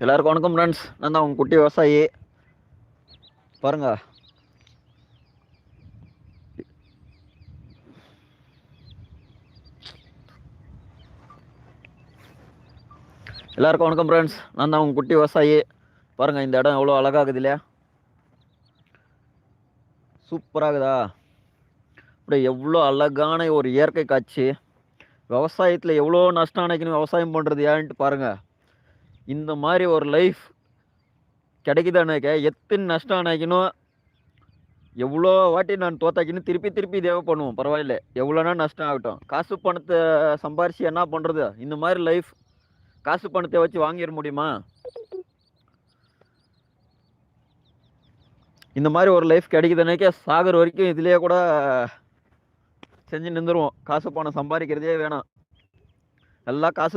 எல்லாருக்கும் வணக்கம் ஃப்ரெண்ட்ஸ். நான் தான் உங்கள் குட்டி விவசாயி. பாருங்க, எல்லாருக்கும் வணக்கம் ஃப்ரெண்ட்ஸ். நான் தான் உங்கள் குட்டி விவசாயி. பாருங்க, இந்த இடம் எவ்வளோ அழகாகுது இல்லையா? சூப்பராகுதா? இப்படி எவ்வளோ அழகான ஒரு இயற்கை காட்சி. விவசாயத்தில் எவ்வளோ நஷ்டம் அணைக்கணும் விவசாயம் பண்ணுறது ஏன்ட்டு பாருங்க. இந்த மாதிரி ஒரு லைஃப் கிடைக்குதானாக்க எத்தனை நஷ்டம் அணைக்கணும். எவ்வளோ வாட்டி நான் தோத்தாக்கின்னு திருப்பி திருப்பி தேவை பண்ணுவோம், பரவாயில்ல, எவ்வளோனா நஷ்டம் ஆகட்டும். காசு பணத்தை சம்பாரிச்சு என்ன பண்ணுறது? இந்த மாதிரி லைஃப் காசு பணத்தை வச்சு வாங்கிட முடியுமா? இந்த மாதிரி ஒரு லைஃப் கிடைக்குதுனாக்கே சாகர் வரைக்கும் இதுலேயே கூட செஞ்சு நின்றுருவோம். காசு பணம் சம்பாதிக்கிறதே வேணாம், எல்லாம் காசு